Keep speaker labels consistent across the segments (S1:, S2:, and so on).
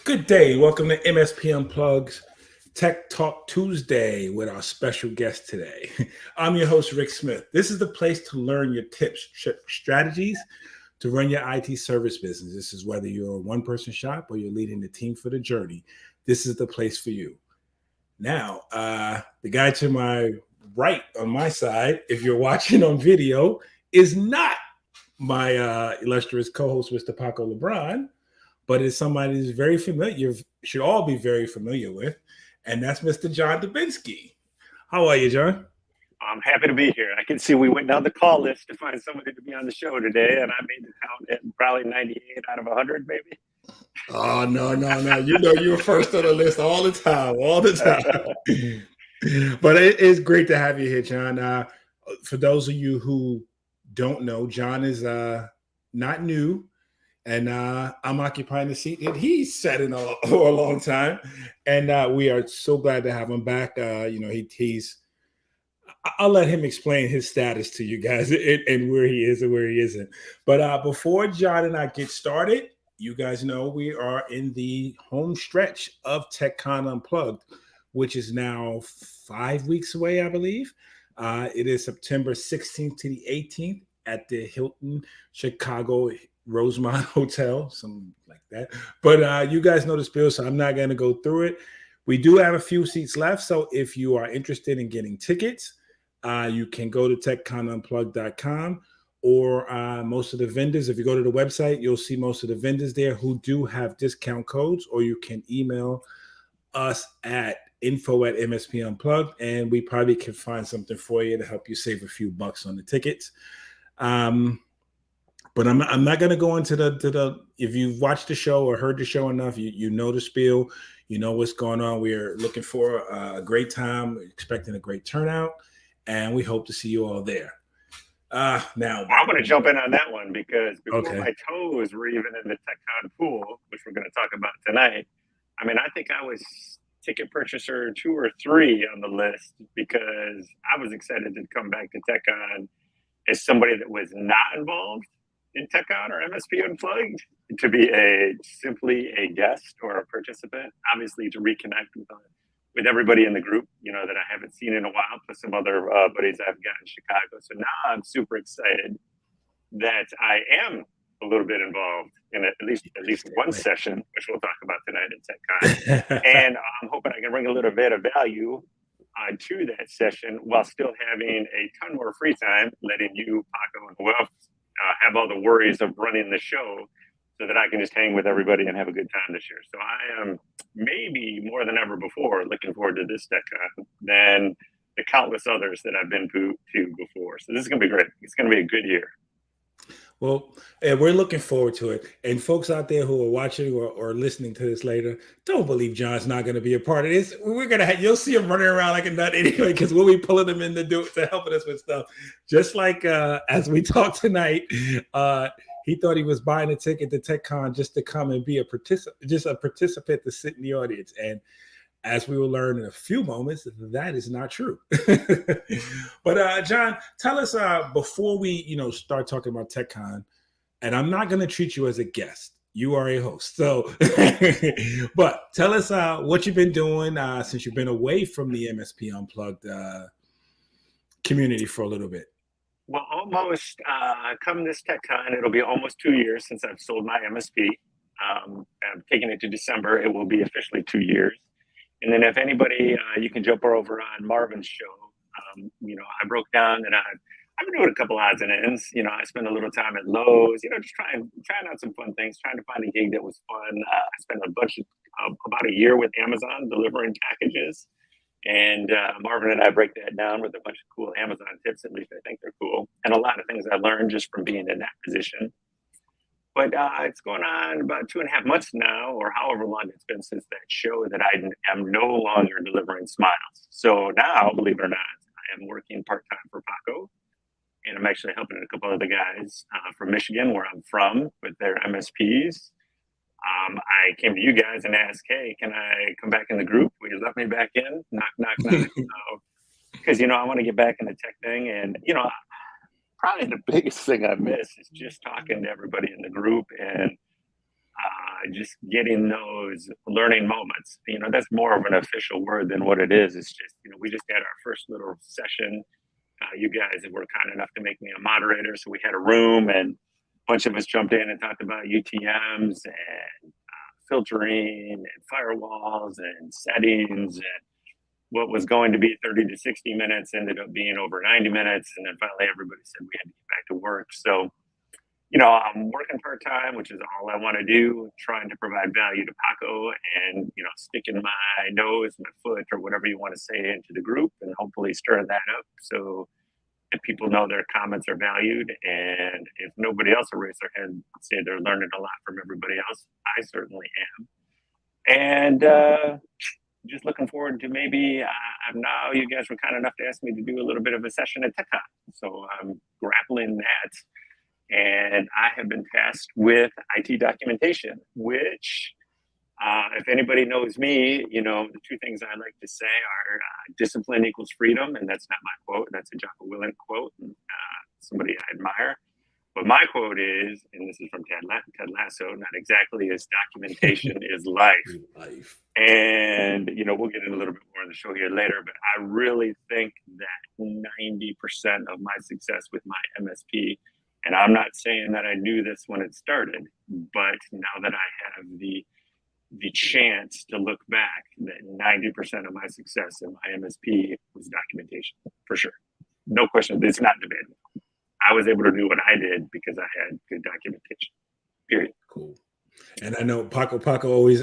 S1: Good day. Welcome to MSP Unplugged Tech Talk Tuesday with our special guest today. I'm your host, Rick Smith. This is the place to learn your tips, strategies to run your IT service business. This is whether you're a one person shop or you're leading the team for the journey. This is the place for you. Now, the guy to my right on my side, if you're watching on video, is not my illustrious co host, Mr. Paco Lebron, but it's somebody who's very familiar, you should all be very familiar with, and that's Mr. John Dubinsky. How are you, John?
S2: I'm happy to be here. I can see we went down the call list to find somebody to be on the show today, and I made the count at probably 98 out of 100, maybe.
S1: Oh, no. You know you're first on the list all the time. But it's great to have you here, John. For those of you who don't know, John is not new. And I'm occupying the seat that he's sat in for a long time, and we are so glad to have him back. He's. I'll let him explain his status to you guys and where he is and where he isn't. But before John and I get started, you guys know we are in the home stretch of TechCon Unplugged, which is now 5 weeks away, I believe. It is September 16th to the 18th at the Hilton Chicago Rosemont Hotel, something like that. But you guys know the spiel, so I'm not going to go through it. We do have a few seats left, so if you are interested in getting tickets, you can go to techconunplugged.com, or most of the vendors. If you go to the website, you'll see most of the vendors there who do have discount codes, or you can email us at info@MSP Unplugged, and we probably can find something for you to help you save a few bucks on the tickets. But I'm not going to go into the if you've watched the show or heard the show enough, you know the spiel, you know what's going on. We're looking for a great time, expecting a great turnout, and we hope to see you all there. Now,
S2: I'm going to jump in on that one because before my toes were even in the TechCon pool, which we're going to talk about tonight, I mean, I think I was ticket purchaser 2 or 3 on the list because I was excited to come back to TechCon as somebody that was not involved in TechCon or MSP Unplugged, to be simply a guest or a participant, obviously to reconnect with everybody in the group, that I haven't seen in a while, plus some other buddies I've got in Chicago. So now I'm super excited that I am a little bit involved in at least one session, which we'll talk about tonight at TechCon. And I'm hoping I can bring a little bit of value to that session while still having a ton more free time, letting you, Paco, and who else have all the worries of running the show so that I can just hang with everybody and have a good time this year. So I am maybe more than ever before looking forward to this TechCon than the countless others that I've been to before. So this is going to be great. It's going to be a good year.
S1: Well, we're looking forward to it. And folks out there who are watching or listening to this later, don't believe John's not going to be a part of this. We're going to you'll see him running around like a nut anyway, because we'll be pulling him in to helping us with stuff. Just like as we talk tonight, he thought he was buying a ticket to TechCon just to come and be a participant to sit in the audience. And as we will learn in a few moments, that is not true. But John, tell us before we, start talking about TechCon, and I'm not going to treat you as a guest. You are a host. So, but tell us what you've been doing since you've been away from the MSP Unplugged community for a little bit.
S2: Well, almost come this TechCon, it'll be almost 2 years since I've sold my MSP. I'm taking it to December. It will be officially 2 years. And then if anybody, you can jump over on Marvin's show. I broke down that I've been doing a couple odds and ends. I spent a little time at Lowe's, just trying out some fun things, trying to find a gig that was fun. I spent about a year with Amazon delivering packages. And Marvin and I break that down with a bunch of cool Amazon tips. At least I think they're cool. And a lot of things I learned just from being in that position. But it's going on about 2.5 months now, or however long it's been since that show, that I am no longer delivering smiles. So now, believe it or not, I am working part-time for Paco, and I'm actually helping a couple of the guys from Michigan, where I'm from, with their MSPs. I came to you guys and asked, hey, can I come back in the group? Will you let me back in? Knock, knock, knock. Because, I want to get back in the tech thing. And, probably the biggest thing I miss is just talking to everybody in the group and just getting those learning moments. That's more of an official word than what it is. It's just, we just had our first little session. You guys were kind enough to make me a moderator. So we had a room and a bunch of us jumped in and talked about UTMs and filtering and firewalls and settings, and what was going to be 30 to 60 minutes ended up being over 90 minutes. And then finally everybody said we had to get back to work. So, I'm working part-time, which is all I want to do, trying to provide value to Paco and, sticking my nose, my foot, or whatever you want to say into the group and hopefully stir that up so that people know their comments are valued. And if nobody else will raise their hand and say they're learning a lot from everybody else, I certainly am. And just looking forward to maybe now you guys were kind enough to ask me to do a little bit of a session at TechCon. So I'm grappling that. And I have been tasked with IT documentation, which, if anybody knows me, the two things I like to say are discipline equals freedom. And that's not my quote. That's a Jocko Willink quote, somebody I admire. But my quote is, and this is from Ted Lasso, not exactly as documentation is life. And, we'll get into a little bit more on the show here later, but I really think that 90% of my success with my MSP, and I'm not saying that I knew this when it started, but now that I have the chance to look back, that 90% of my success in my MSP was documentation, for sure. No question. It's not debatable. I was able to do what I did because I had good documentation, period.
S1: Cool. And I know Paco always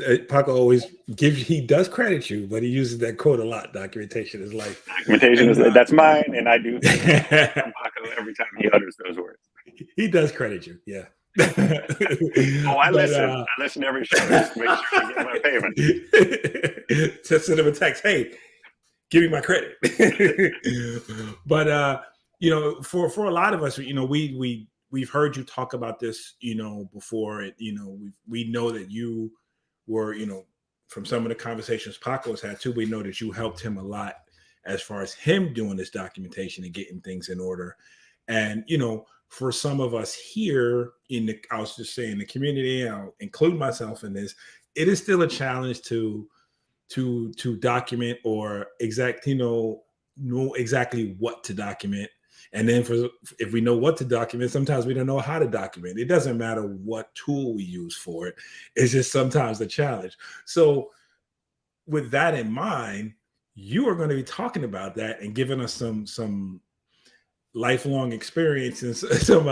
S1: he does credit you, but he uses that quote a lot. Documentation is life.
S2: Documentation is that's mine, and I do thank Paco every time he utters those words.
S1: He does credit you, yeah.
S2: I listen every show just to make sure I get my payment.
S1: Just send him a text, hey, give me my credit. But for a lot of us, we've heard you talk about this, before. We know that you were, from some of the conversations Paco has had too, we know that you helped him a lot as far as him doing this documentation and getting things in order. And, for some of us here I was just saying the community, I'll include myself in this, it is still a challenge to document or know exactly what to document. And then if we know what to document, sometimes we don't know how to document. It doesn't matter what tool we use for it. It's just sometimes the challenge. So with that in mind, you are going to be talking about that and giving us some lifelong experience and some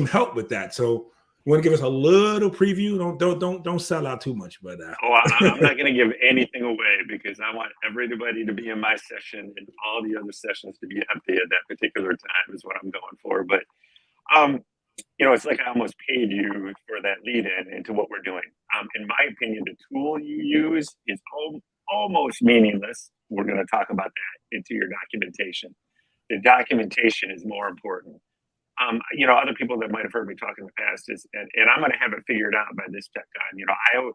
S1: help with that. So you want to give us a little preview? Don't sell out too much, but
S2: I'm not going to give anything away because I want everybody to be in my session and all the other sessions to be empty at that particular time is what I'm going for. But it's like I almost paid you for that lead in into what we're doing. In my opinion, the tool you use is almost meaningless. We're going to talk about that into your documentation. The documentation is more important. Other people that might have heard me talk in the past and I'm going to have it figured out by this TechCon.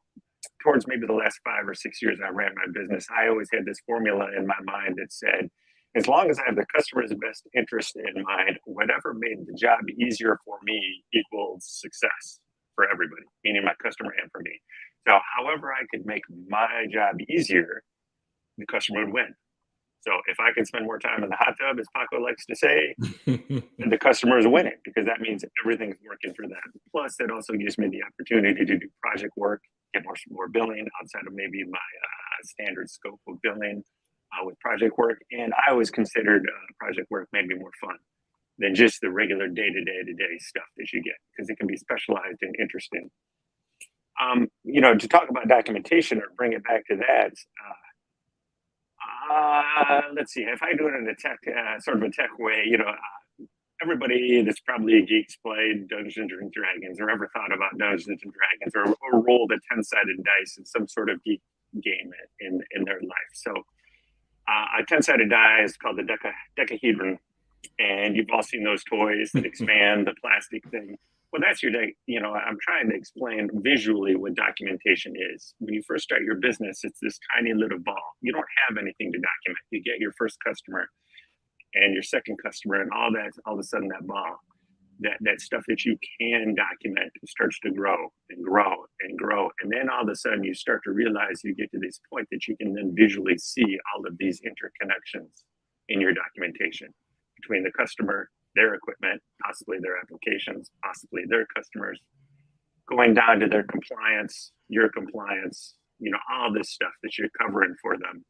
S2: Towards maybe the last 5 or 6 years I ran my business, I always had this formula in my mind that said, as long as I have the customer's best interest in mind, whatever made the job easier for me equals success for everybody, meaning my customer and for me. So however I could make my job easier, the customer would win. So if I can spend more time in the hot tub, as Paco likes to say, the customer is winning because that means everything's working for them. Plus, it also gives me the opportunity to do project work, get more billing outside of maybe my standard scope of billing with project work. And I always considered project work maybe more fun than just the regular day-to-day stuff that you get because it can be specialized and interesting. To talk about documentation or bring it back to that, let's see. If I do it in a tech, sort of a tech way, everybody that's probably geeks played Dungeons and Dragons or ever thought about Dungeons and Dragons or rolled a 10-sided dice in some sort of geek game in their life. So a 10-sided die is called the decahedron, and you've all seen those toys that expand the plastic thing. Well, that's your deck. I'm trying to explain visually what documentation is. When you first start your business, it's this tiny little ball. You don't have anything to document. You get your first customer and your second customer and all that, all of a sudden that ball that stuff that you can document starts to grow and grow and grow. And then all of a sudden you start to realize you get to this point that you can then visually see all of these interconnections in your documentation between the customer, their equipment, possibly their applications, possibly their customers, going down to their compliance, your compliance, all this stuff that you're covering for them.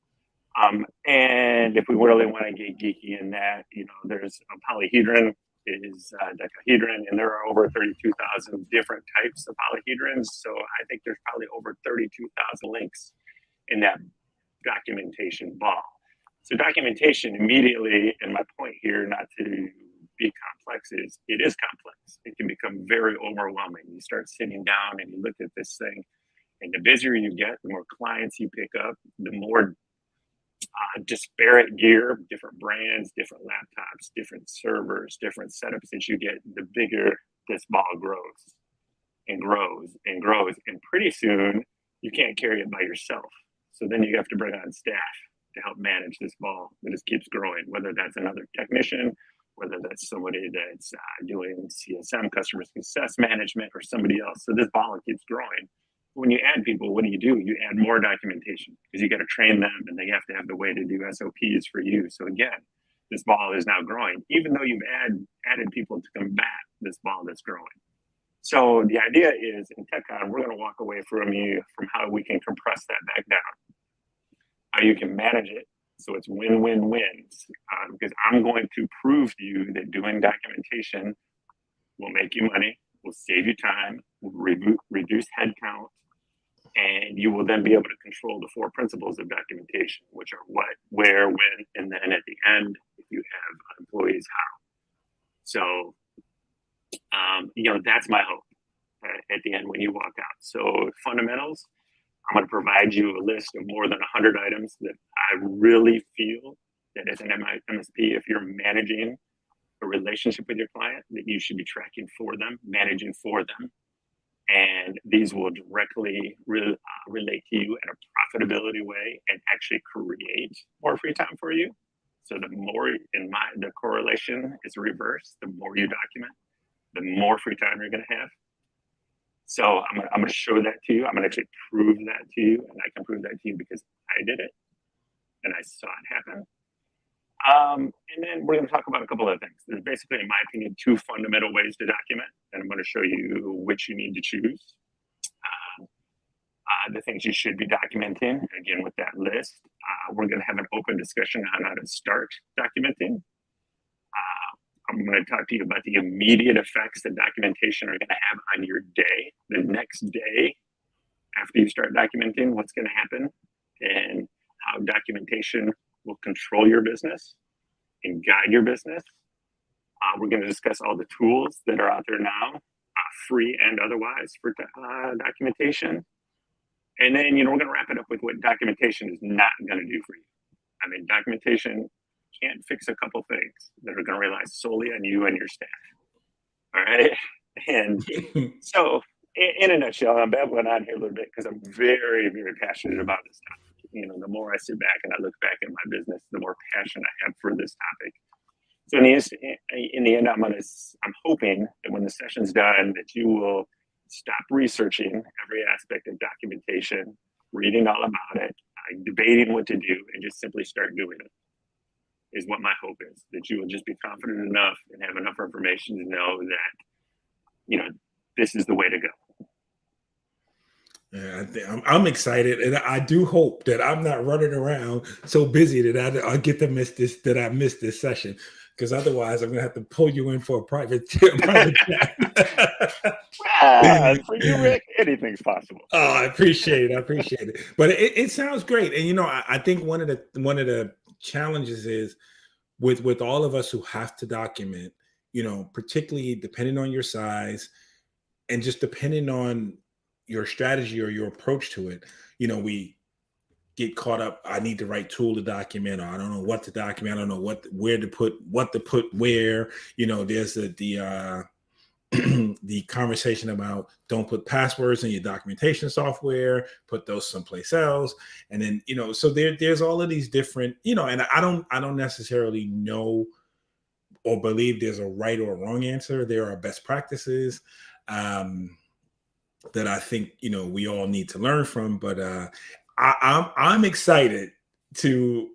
S2: And if we really want to get geeky in that, there's a polyhedron is dodecahedron, and there are over 32,000 different types of polyhedrons. So I think there's probably over 32,000 links in that documentation ball. So documentation immediately, and my point here, not to be complex, is it is complex. It can become very overwhelming. You start sitting down and you look at this thing, and the busier you get, the more clients you pick up, the more disparate gear, different brands, different laptops, different servers, different setups that you get, the bigger this ball grows and grows and grows. And pretty soon you can't carry it by yourself. So then you have to bring on staff to help manage this ball that just keeps growing, whether that's another technician, whether that's somebody that's doing CSM, customer success management, or somebody else. So this ball keeps growing. When you add people, what do? You add more documentation because you got to train them, and they have to have the way to do SOPs for you. So again, this ball is now growing, even though you've added people to combat this ball that's growing. So the idea is in TechCon, we're going to walk away from how we can compress that back down, how you can manage it so it's win-win-wins. Because I'm going to prove to you that doing documentation will make you money, will save you time, will reduce headcount, and you will then be able to control the 4 principles of documentation, which are what, where, when, and then at the end, if you have employees, how. So, that's my hope at the end when you walk out. So fundamentals, I'm going to provide you a list of more than 100 items that I really feel that as an MSP, if you're managing a relationship with your client, that you should be tracking for them, managing for them. And these will directly relate to you in a profitability way and actually create more free time for you. So the more the correlation is reversed, the more you document, the more free time you're going to have. So I'm going to show that to you. I'm going to actually prove that to you. And I can prove that to you because I did it and I saw it happen. And then we're going to talk about a couple of things. There's basically, in my opinion, 2 fundamental ways to document, and I'm going to show you which you need to choose. The things you should be documenting, again, with that list. We're going to have an open discussion on how to start documenting. I'm going to talk to you about the immediate effects that documentation are going to have on your day, the next day after you start documenting, what's going to happen, and how documentation will control your business and guide your business. We're going to discuss all the tools that are out there now, free and otherwise, for documentation. And then, we're going to wrap it up with what documentation is not going to do for you. I mean, documentation can't fix a couple things that are going to rely solely on you and your staff. All right. And so, in a nutshell, I'm babbling on here a little bit because I'm very, very passionate about this topic. The more I sit back and I look back at my business, the more passion I have for this topic. So in the end, I'm hoping that when the session's done, that you will stop researching every aspect of documentation, reading all about it, debating what to do, and just simply start doing it. Is what my hope is, that you will just be confident enough and have enough information to know that, this is the way to go.
S1: Yeah, I'm excited, and I do hope that I'm not running around so busy that I get to miss this session, because otherwise I'm gonna have to pull you in for a private chat.
S2: For you, Rick, anything's possible.
S1: Oh, I appreciate it. But it sounds great, and I think one of the challenges is with all of us who have to document, particularly depending on your size and just depending on your strategy or your approach to it, we get caught up. I need the right tool to document, or I don't know what to document. I don't know what to put where. There's the the conversation about don't put passwords in your documentation software, put those someplace else. And then, so there's all of these different, and I don't necessarily know or believe there's a right or wrong answer. There are best practices that I think, we all need to learn from. But I'm excited to,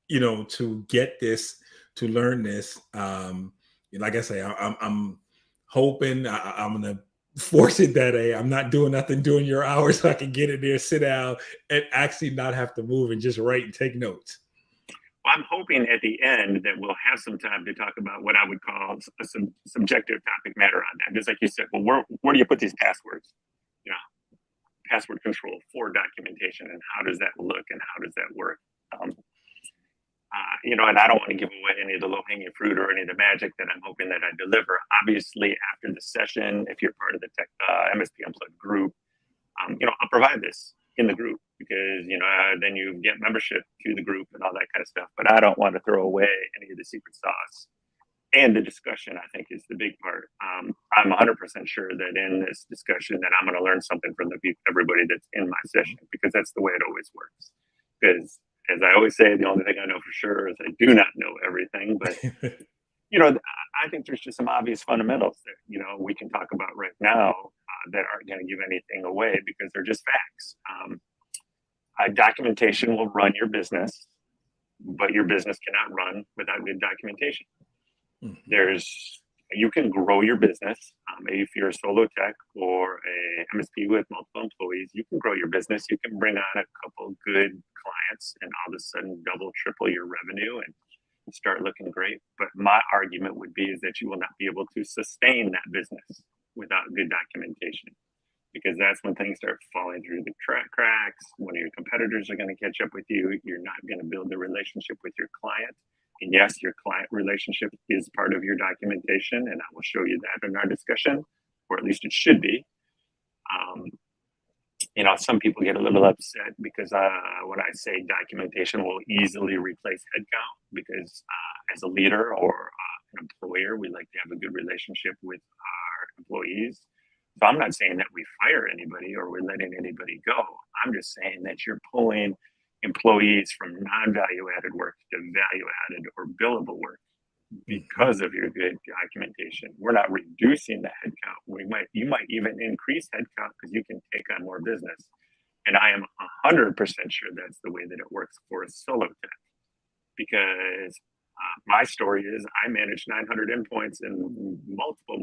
S1: to get this, to learn this. Like I say, I'm hoping I'm gonna force it that I'm not doing nothing during your hours, so I can get in there, sit down, and actually not have to move and just write and take notes.
S2: I'm hoping at the end that we'll have some time to talk about what I would call a subjective topic matter on that. Just like you said, well, where do you put these passwords? Password control for documentation, and how does that look, and how does that work? And I don't want to give away any of the low-hanging fruit or any of the magic that I'm hoping that I deliver. Obviously, after the session, if you're part of the MSP Unplugged group, I'll provide this in the group, because then you get membership to the group and all that kind of stuff. But I don't want to throw away any of the secret sauce. And the discussion, I think, is the big part. I'm 100% sure that in this discussion that I'm going to learn something from everybody that's in my session, because that's the way it always works. Because as I always say, the only thing I know for sure is I do not know everything. But I think there's just some obvious fundamentals that we can talk about right now that aren't going to give anything away, because they're just facts. Documentation will run your business, but your business cannot run without good documentation. Mm-hmm. You can grow your business. If you're a solo tech or a MSP with multiple employees, you can grow your business. You can bring on a couple good clients and all of a sudden double, triple your revenue and start looking great. But my argument would be is that you will not be able to sustain that business without good documentation, because that's when things start falling through the cracks. One of your competitors are going to catch up with you. You're not going to build the relationship with your client. And yes, your client relationship is part of your documentation, and I will show you that in our discussion, or at least it should be. Some people get a little upset because when I say documentation will easily replace headcount, because as a leader or an employer, we like to have a good relationship with our employees. So I'm not saying that we fire anybody or we're letting anybody go. I'm just saying that you're pulling employees from non-value added work to value added or billable work because of your good documentation. We're not reducing the headcount. You might even increase headcount because you can take on more business. And I am 100% sure that's the way that it works for a solo tech, because my story is I manage 900 endpoints and multiple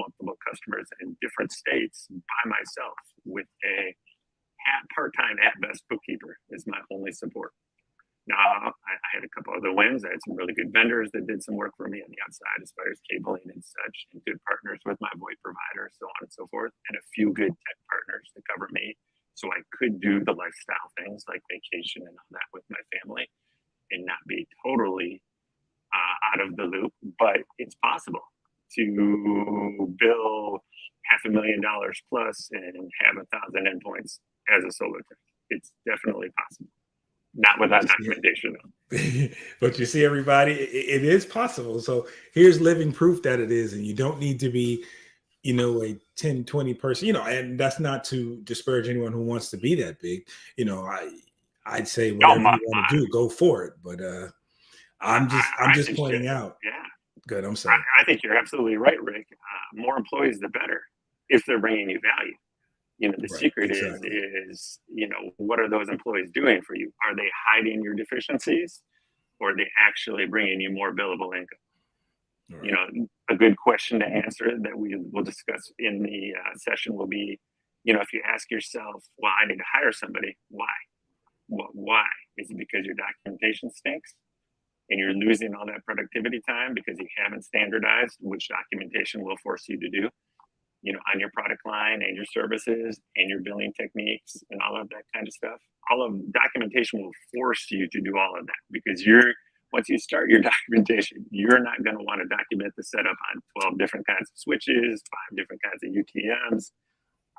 S2: customers in different states by myself with a part-time at best bookkeeper is my only support. Now, I had a couple other wins. I had some really good vendors that did some work for me on the outside as far as cabling and such, and good partners with my VoIP provider, so on and so forth, and a few good tech partners to cover me, so I could do the lifestyle things like vacation and all that with my family and not be totally out of the loop. But it's possible to bill $500,000 plus and have 1,000 endpoints as a solo tech. It's definitely possible. Not without documentation, though.
S1: But you see, everybody, it is possible. So here's living proof that it is. And you don't need to be, a 10, 20 person, and that's not to disparage anyone who wants to be that big. I'd say whatever you want to do, go for it. But I'm just pointing out.
S2: Yeah.
S1: Good. I'm sorry.
S2: I think you're absolutely right, Rick. More employees, the better, if they're bringing you value. The secret is, what are those employees doing for you? Are they hiding your deficiencies, or are they actually bringing you more billable income? Right. A good question to answer that we will discuss in the session will be, if you ask yourself, well, I need to hire somebody, why? Why? Is it because your documentation stinks and you're losing all that productivity time because you haven't standardized which documentation will force you to do? On your product line and your services and your billing techniques and all of that kind of stuff. All of documentation will force you to do all of that, because once you start your documentation, you're not going to want to document the setup on 12 different kinds of switches, 5 different kinds of UTMs,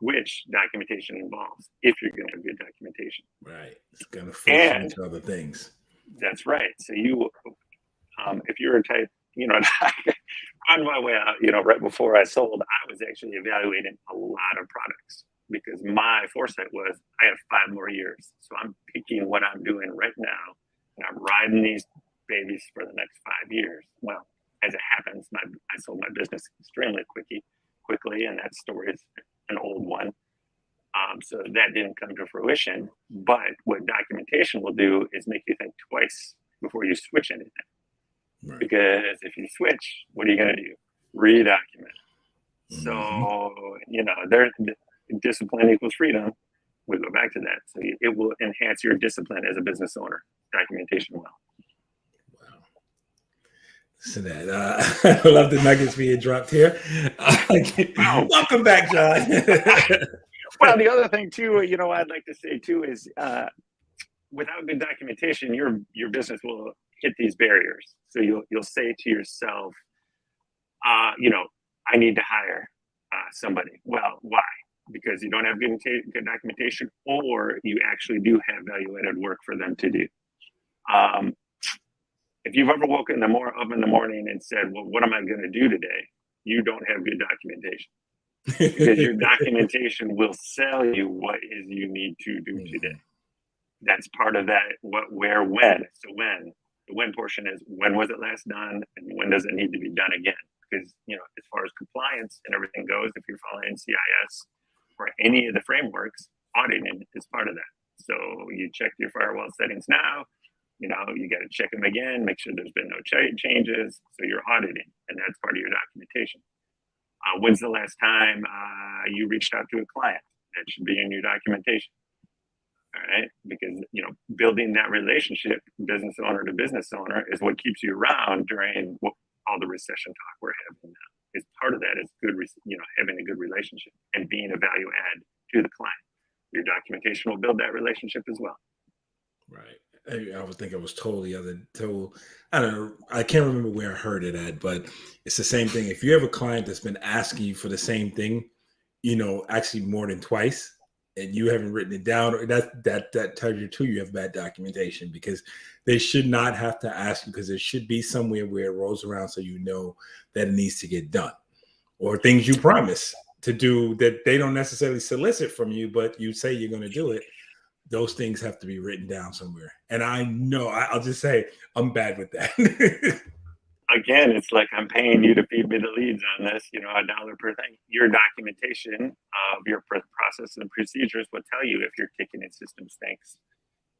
S2: which documentation involves if you're going to have good documentation.
S1: Right. It's going to force you into other things.
S2: That's right. So if you're a type, on my way out, right before I sold, I was actually evaluating a lot of products, because my foresight was I have 5 more years. So I'm picking what I'm doing right now, and I'm riding these babies for the next 5 years. Well, as it happens, I sold my business extremely quickly, and that story is an old one. So that didn't come to fruition. But what documentation will do is make you think twice before you switch anything. Right. Because if you switch, what are you going to do? Redocument. So, discipline equals freedom. We'll go back to that. So it will enhance your discipline as a business owner. Documentation will.
S1: Wow. So that I love the nuggets being dropped here. Welcome back, John.
S2: Well, the other thing too, I'd like to say too is without good documentation, your business will hit these barriers. So you'll say to yourself, I need to hire somebody. Well, why? Because you don't have good documentation, or you actually do have value-added work for them to do. If you've ever woken up in the morning and said, well, what am I going to do today? You don't have good documentation. Because your documentation will sell you what is you need to do today. That's part of that, what, where, when. So when. The when portion is when was it last done and when does it need to be done again? Because, as far as compliance and everything goes, if you're following CIS or any of the frameworks, auditing is part of that. So you check your firewall settings now, you got to check them again, make sure there's been no changes. So you're auditing, and that's part of your documentation. When's the last time you reached out to a client? That should be in your documentation. All right, because building that relationship, business owner to business owner, is what keeps you around during all the recession talk we're having now. Is part of that is good, having a good relationship and being a value add to the client. Your documentation will build that relationship as well.
S1: Right. I would think I was told I don't know. I can't remember where I heard it at, but it's the same thing. If you have a client that's been asking you for the same thing, actually more than twice, and you haven't written it down, or that tells you too, you have bad documentation, because they should not have to ask you, because there should be somewhere where it rolls around so that it needs to get done, or things you promise to do that they don't necessarily solicit from you, but you say you're going to do it. Those things have to be written down somewhere. And I know, I'll just say, I'm bad with that.
S2: Again, it's like I'm paying you to feed me the leads on this, $1 per thing. Your documentation of your process and procedures will tell you if your ticketing system stinks,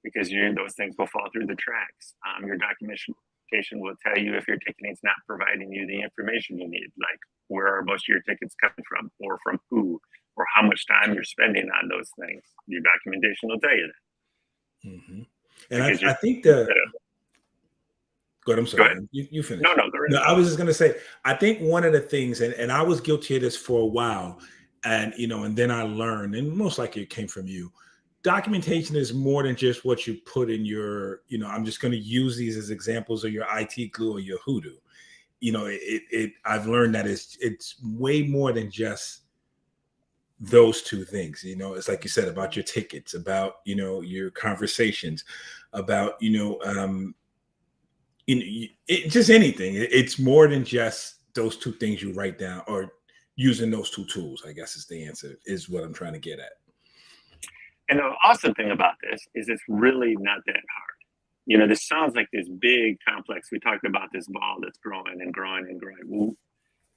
S2: because those things will fall through the tracks. Your documentation will tell you if your ticketing's not providing you the information you need, like where are most of your tickets coming from, or from who, or how much time you're spending on those things. Your documentation will tell you that.
S1: Mm-hmm. And I think that. Go ahead. I'm sorry. Go ahead. You finish. No, I was just going to say, I think one of the things, and I was guilty of this for a while, and and then I learned, and most likely it came from you. Documentation is more than just what you put in your, I'm just going to use these as examples of your IT glue or your hoodoo. I've learned that it's way more than just those two things. It's like you said about your tickets, about your conversations, about just anything. It's more than just those two things you write down, or using those two tools, I guess is the answer, is what I'm trying to get at.
S2: And the awesome thing about this is it's really not that hard. This sounds like this big complex. We talked about this ball that's growing and growing and growing. Well,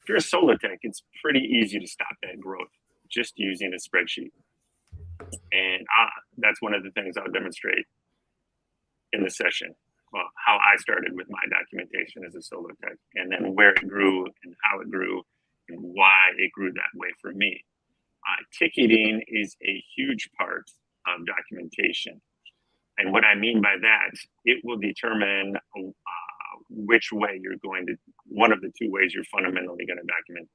S2: if you're a solar tech, it's pretty easy to stop that growth just using a spreadsheet. And that's one of the things I'll demonstrate in the session. Well, how I started with my documentation as a solar tech, and then where it grew and how it grew and why it grew that way for me. Ticketing is a huge part of documentation. And what I mean by that, it will determine which way one of the two ways you're fundamentally going to document.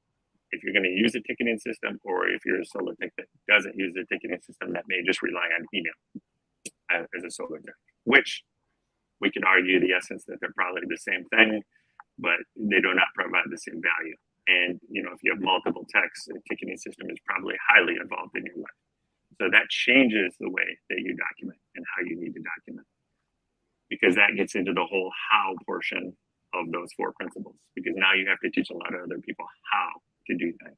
S2: If you're going to use a ticketing system, or if you're a solar tech that doesn't use a ticketing system that may just rely on email as a solar tech, which we can argue the essence that they're probably the same thing, but they do not provide the same value. And, if you have multiple techs, the ticketing system is probably highly involved in your life. So that changes the way that you document and how you need to document, because that gets into the whole how portion of those 4 principles, because now you have to teach a lot of other people how to do things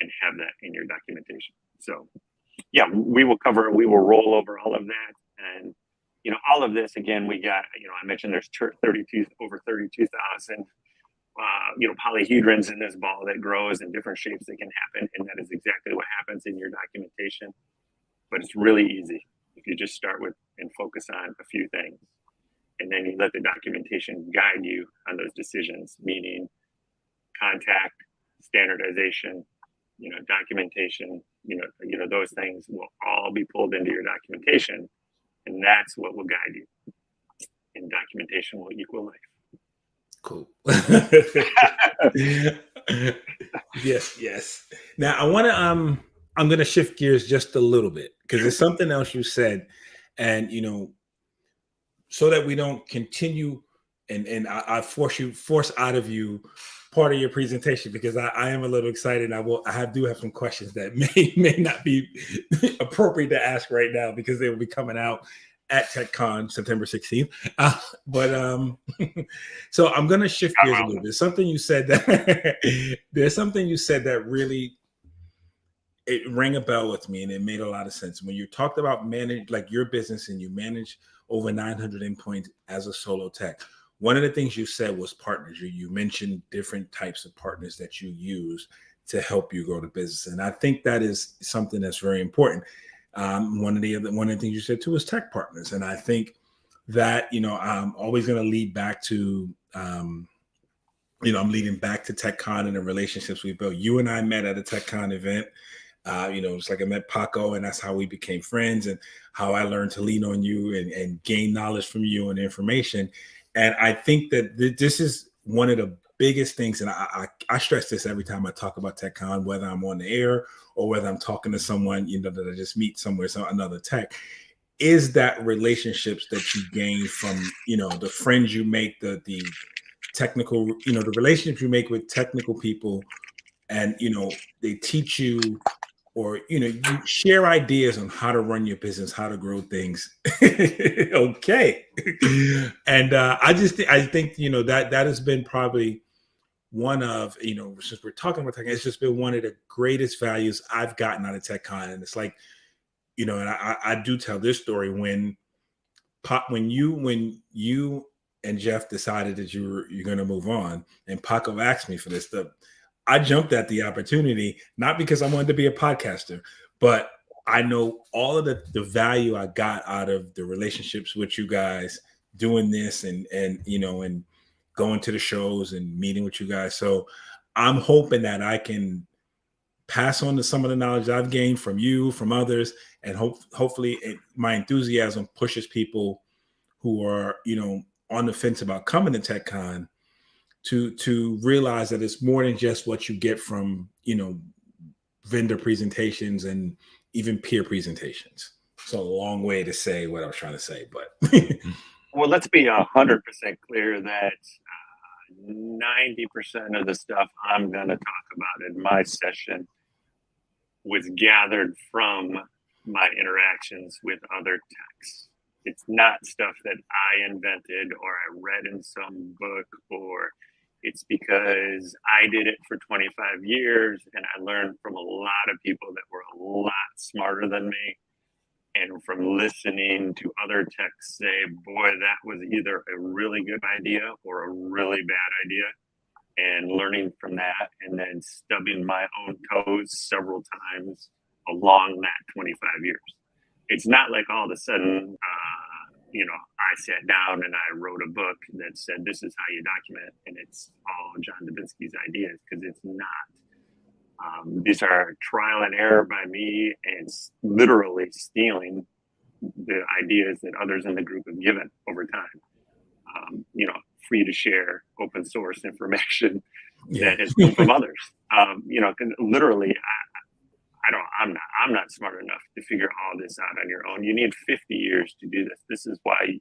S2: and have that in your documentation. So yeah, we will roll over all of that. And, all of this, again, we got, I mentioned there's over 32,000 polyhedrons in this ball that grows in different shapes that can happen. And that is exactly what happens in your documentation. But it's really easy if you just start with and focus on a few things. And then you let the documentation guide you on those decisions, meaning contact, standardization, documentation, those things will all be pulled into your documentation. And that's what will guide you. And documentation will equal life.
S1: Cool. Yes. Now I'm going to shift gears just a little bit because there's something else you said, and so that we don't continue and I force out of you part of your presentation, because I am a little excited. I do have some questions that may not be appropriate to ask right now because they will be coming out at TechCon September 16th. So I'm going to shift gears a little bit. There's something you said that really, it rang a bell with me, and it made a lot of sense. When you talked about manage like your business and you manage over 900 endpoints as a solo tech, one of the things you said was partners. You mentioned different types of partners that you use to help you grow the business. And I think that is something that's very important. One of the things you said too is tech partners. And I think that, I'm always going to lead back to, I'm leading back to TechCon and the relationships we built. You and I met at a TechCon event. It's like I met Paco, and that's how we became friends, and how I learned to lean on you and gain knowledge from you and information. And I think that this is one of the biggest things, and I stress this every time I talk about TechCon, whether I'm on the air or whether I'm talking to someone, that I just meet somewhere, another tech, is that relationships that you gain from, the friends you make, the technical, the relationships you make with technical people, and, they teach you, or, you share ideas on how to run your business, how to grow things. Okay. And I think, that has been probably one of, since we're talking about tech, it's just been one of the greatest values I've gotten out of TechCon. And it's like, and I do tell this story when you and Jeff decided that you're going to move on, and Paco asked me for this stuff, I jumped at the opportunity, not because I wanted to be a podcaster, but I know all of the value I got out of the relationships with you guys doing this and going to the shows and meeting with you guys. So I'm hoping that I can pass on to some of the knowledge I've gained from you, from others, and hopefully my enthusiasm pushes people who are, on the fence about coming to TechCon to realize that it's more than just what you get from, vendor presentations and even peer presentations. So a long way to say what I was trying to say, but.
S2: Well, let's be 100% clear that 90% of the stuff I'm going to talk about in my session was gathered from my interactions with other techs. It's not stuff that I invented or I read in some book, or it's because I did it for 25 years and I learned from a lot of people that were a lot smarter than me. And from listening to other techs say, boy, that was either a really good idea or a really bad idea, and learning from that, and then stubbing my own toes several times along that 25 years. It's not like all of a sudden, I sat down and I wrote a book that said, this is how you document, and it's all John Dubinsky's ideas, because it's not. These are trial and error by me, and literally stealing the ideas that others in the group have given over time. Free to share open source information that has come from others. Literally, I'm not smart enough to figure all this out on your own. You need 50 years to do this. This is why,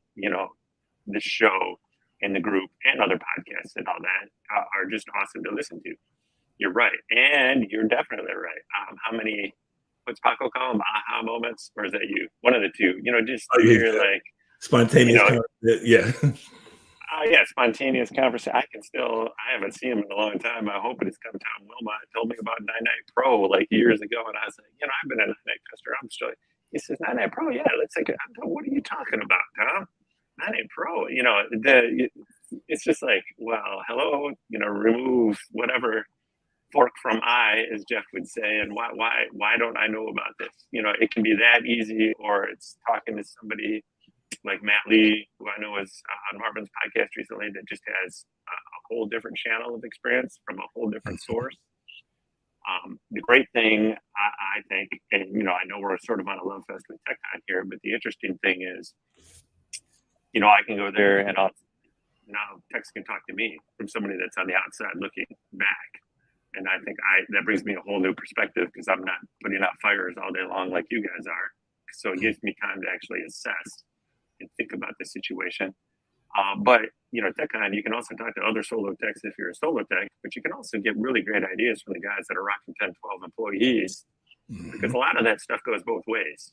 S2: this show and the group and other podcasts and all that are just awesome to listen to. You're right. And you're definitely right. How many, what's Paco call them? Aha moments? Or is that you? One of the two, just hear like
S1: spontaneous.
S2: Spontaneous conversation. I haven't seen him in a long time. I hope it's come. Tom Wilmot told me about 99 Pro like years ago. And I was like, I've been a 99 customer. I'm still, he says, 99 Pro. Yeah. Let's like, what are you talking about, Tom? 99 Pro, it's just like, well, hello, remove whatever fork from eye, as Jeff would say, and why don't I know about this? It can be that easy, or it's talking to somebody like Matt Lee, who I know was on Marvin's podcast recently, that just has a whole different channel of experience from a whole different source. The great thing, I think, and I know we're sort of on a love fest with TechCon here, but the interesting thing is, I can go there and now Tex can talk to me from somebody that's on the outside looking back. And I think that brings me a whole new perspective, because I'm not putting out fires all day long like you guys are. So it gives me time to actually assess and think about the situation. But TechCon, you can also talk to other solo techs if you're a solo tech, but you can also get really great ideas from the guys that are rocking 10, 12 employees, because a lot of that stuff goes both ways.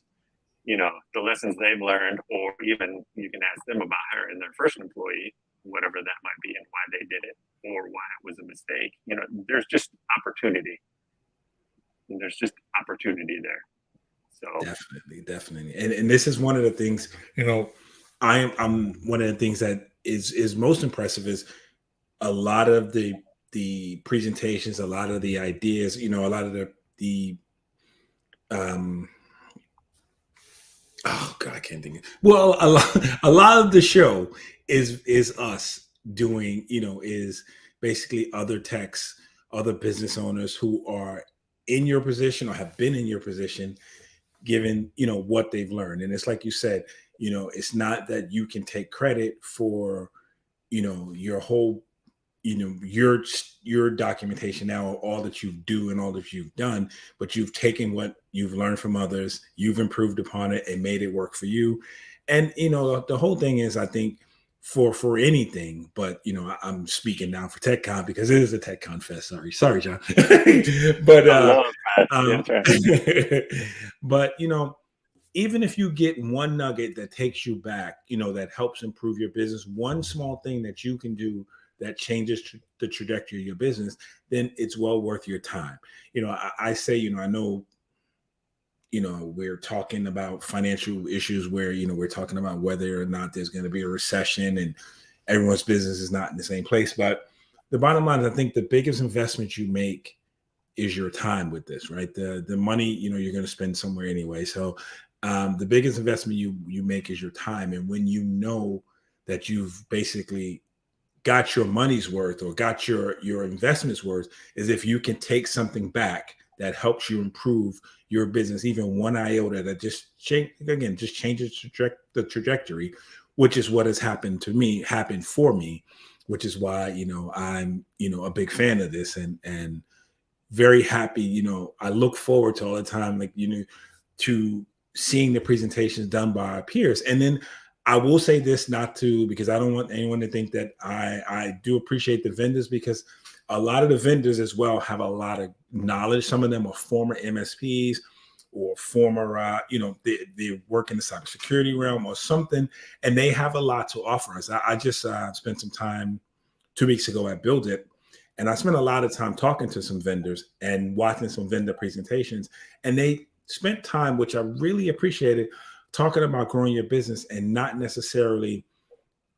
S2: The lessons they've learned, or even you can ask them about hiring their first employee, whatever that might be, and why they did it, or why it was a mistake. There's just opportunity. And there's just opportunity there. So
S1: definitely. And this is one of the things, I'm one of the things that is most impressive is a lot of the presentations, a lot of the ideas, a lot of the oh God, I can't think. Well, a lot of the show is us doing, is basically other techs, other business owners who are in your position or have been in your position, given, what they've learned. And it's like you said, it's not that you can take credit for, your whole, your documentation now, all that you do and all that you've done, but you've taken what you've learned from others, you've improved upon it and made it work for you. And, the whole thing is, I think, for anything, but I'm speaking now for TechCon because it is a TechCon fest. Sorry, John. But
S2: I love that.
S1: but even if you get one nugget that takes you back, that helps improve your business, one small thing that you can do that changes the trajectory of your business, then it's well worth your time. I say, I know, we're talking about financial issues where, we're talking about whether or not there's going to be a recession and everyone's business is not in the same place. But the bottom line is, I think the biggest investment you make is your time with this, right? The money, you're going to spend somewhere anyway. So the biggest investment you make is your time. And when you know that you've basically got your money's worth or got your investment's worth, is if you can take something back that helps you improve your business, even one iota, that just changes the trajectory, which is what has happened for me, which is why, I'm, a big fan of this and very happy. I look forward to all the time, like, to seeing the presentations done by our peers. And then I will say this, because I don't want anyone to think that I do appreciate the vendors, because a lot of the vendors as well have a lot of knowledge. Some of them are former MSPs or former, they work in the cybersecurity realm or something, and they have a lot to offer us. I just spent some time 2 weeks ago at Build It, and I spent a lot of time talking to some vendors and watching some vendor presentations, and they spent time, which I really appreciated, talking about growing your business and not necessarily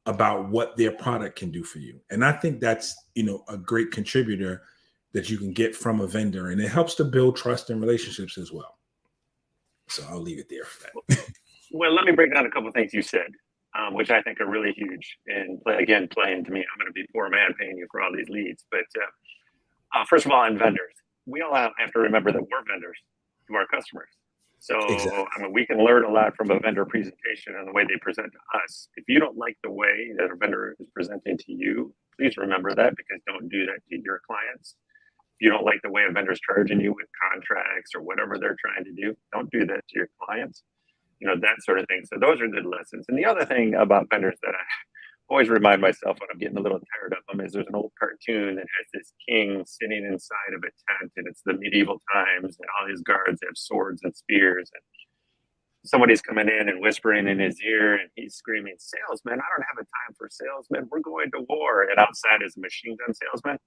S1: about what their product can do for you. And I think that's, a great contributor that you can get from a vendor, and it helps to build trust and relationships as well. So I'll leave it there for that.
S2: Well, let me break down a couple of things you said, which I think are really huge and play into me. I'm going to be poor man paying you for all these leads. But first of all, on vendors, we all have to remember that we're vendors to our customers. So, exactly. We can learn a lot from a vendor presentation and the way they present to us. If you don't like the way that a vendor is presenting to you, please remember that, because don't do that to your clients. If you don't like the way a vendor's charging you with contracts or whatever they're trying to do, don't do that to your clients. That sort of thing. So those are good lessons. And the other thing about vendors that I always remind myself when I'm getting a little tired of them is there's an old cartoon that has this king sitting inside of a tent, and it's the medieval times, and all his guards have swords and spears, and somebody's coming in and whispering in his ear, and he's screaming, "Salesman, I don't have a time for salesmen. We're going to war." And outside is a machine gun salesman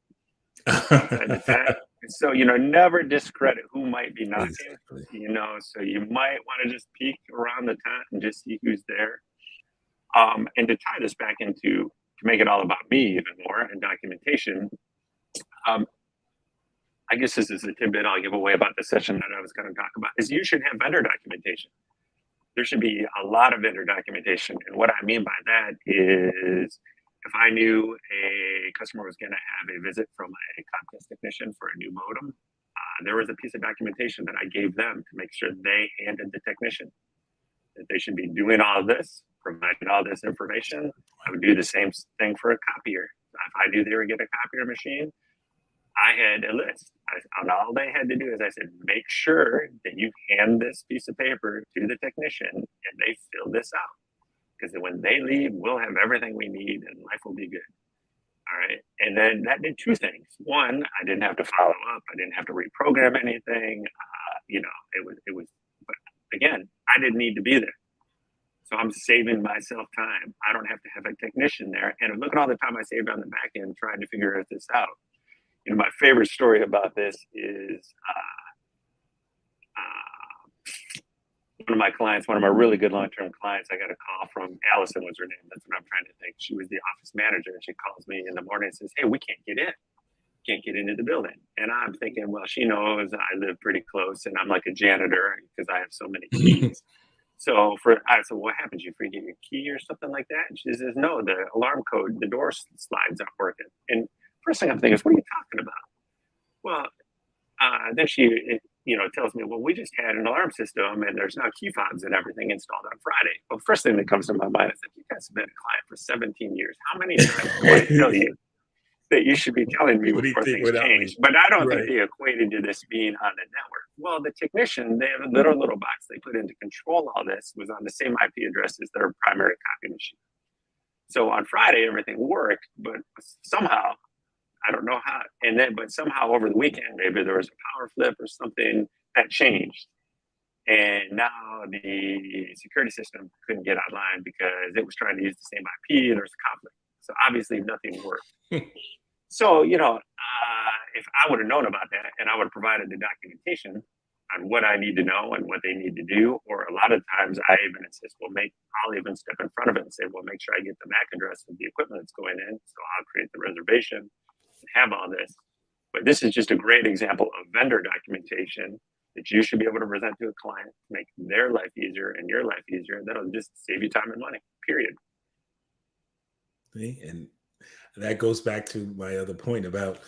S2: outside the tent. So, never discredit who might be knocking, exactly. So you might want to just peek around the tent and just see who's there. And to tie this back into to make it all about me even more and documentation, I guess this is a tidbit I'll give away about the session that I was going to talk about, is you should have vendor documentation. There should be a lot of vendor documentation. And what I mean by that is if I knew a customer was going to have a visit from a Comcast technician for a new modem, there was a piece of documentation that I gave them to make sure they handed the technician that they should be doing all this, providing all this information. I would do the same thing for a copier. If I knew they were getting a copier machine, I had a list. And all they had to do is I said, make sure that you hand this piece of paper to the technician and they fill this out. Because when they leave, we'll have everything we need and life will be good. All right. And then that did two things. One, I didn't have to follow up. I didn't have to reprogram anything. It was, but again, I didn't need to be there. So I'm saving myself time. I don't have to have a technician there. And look at all the time I saved on the back end trying to figure this out. My favorite story about this is one of my clients, one of my really good long-term clients, I got a call from Allison was her name. That's what I'm trying to think. She was the office manager and she calls me in the morning and says, hey, we can't get in. Can't get into the building. And I'm thinking, well, she knows I live pretty close and I'm like a janitor because I have so many keys. So I said, what happens? You forget your key or something like that? And she says, no, the alarm code, the door slides aren't working. And first thing I'm thinking is, what are you talking about? Well, then she, tells me, well, we just had an alarm system and there's now key fobs and everything installed on Friday. Well, first thing that comes to my mind is that you guys have been a client for 17 years. How many times do I tell you that you should be telling me before things change? But I don't think they equated to this being on the network. Well, the technician, they have a little box they put in to control all this was on the same IP address as their primary copy machine. So on Friday, everything worked, but somehow, I don't know how. But somehow over the weekend, maybe there was a power flip or something that changed. And now the security system couldn't get online because it was trying to use the same IP and there's a conflict. So obviously nothing worked. So, if I would have known about that and I would have provided the documentation on what I need to know and what they need to do, or a lot of times I even insist, I'll even step in front of it and say, well, make sure I get the MAC address of the equipment that's going in. So I'll create the reservation and have all this. But this is just a great example of vendor documentation that you should be able to present to a client to make their life easier and your life easier. That'll just save you time and money, period.
S1: And that goes back to my other point about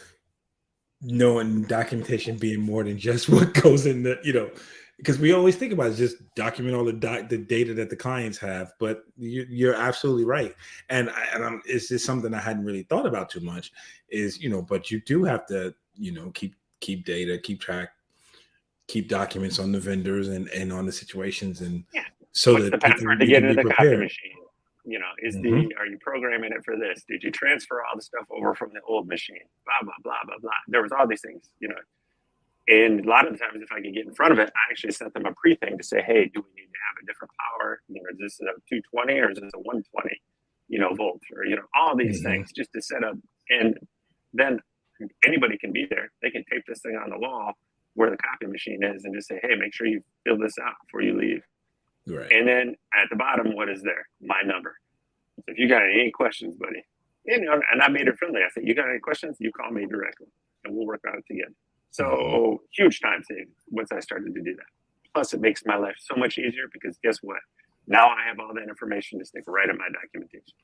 S1: knowing documentation being more than just what goes in the, because we always think about it, just document all the data that the clients have, but you're absolutely right. And it's just something I hadn't really thought about too much is, but you do have to, keep data, keep track, keep documents on the vendors and on the situations. And so
S2: what's
S1: that
S2: the password to get into the copy machine? Are you programming it for this? Did you transfer all the stuff over from the old machine? Blah, blah, blah, blah, blah. There was all these things, And a lot of the times, if I could get in front of it, I actually sent them a pre-thing to say, hey, do we need to have a different power? Is this a 220 or is this a 120, volt? Or, all these things just to set up. And then anybody can be there. They can tape this thing on the wall where the copy machine is and just say, hey, make sure you fill this out before you leave.
S1: Right.
S2: And then at the bottom, what is there? My number. So if you got any questions, buddy, and I made it friendly. I said, you got any questions? You call me directly and we'll work on it together. So huge time savings once I started to do that. Plus, it makes my life so much easier because guess what? Now I have all that information to stick right in my documentation.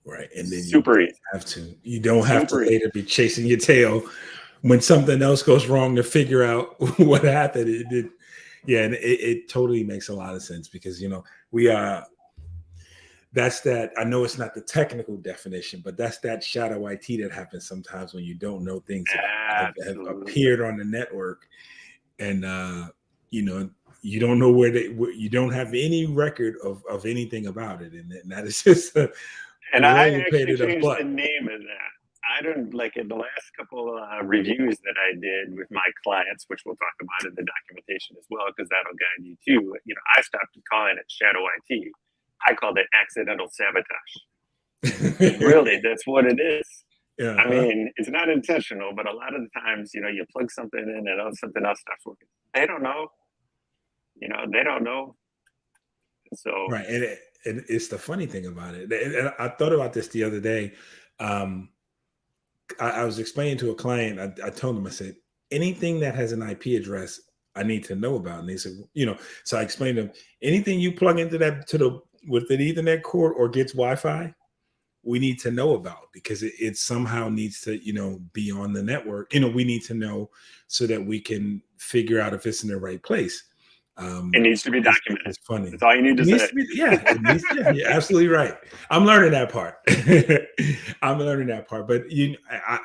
S1: Right. And then you don't have to later be chasing your tail when something else goes wrong to figure out what happened. And it totally makes a lot of sense because, that's that. I know it's not the technical definition, but that's that shadow IT that happens sometimes when you don't know things have appeared on the network, and you don't know where you don't have any record of anything about it, and that is just.
S2: And I actually changed the name of that. I don't in the last couple reviews that I did with my clients, which we'll talk about in the documentation as well, because that'll guide you too. I stopped calling it shadow IT. I called it accidental sabotage. Really, that's what it is. Yeah, I mean, it's not intentional, but a lot of the times, you plug something in and something else stops working. They don't know. They don't know. So
S1: right, and it's the funny thing about it. And I thought about this the other day. I was explaining to a client. I told him, I said, anything that has an IP address, I need to know about. And they said, so I explained to them, anything you plug into that with an Ethernet cord or gets Wi-Fi, we need to know about, because it somehow needs to, be on the network. We need to know so that we can figure out if it's in the right place.
S2: It needs to be documented.
S1: It's funny.
S2: That's all you need to say.
S1: You're absolutely right. I'm learning that part. But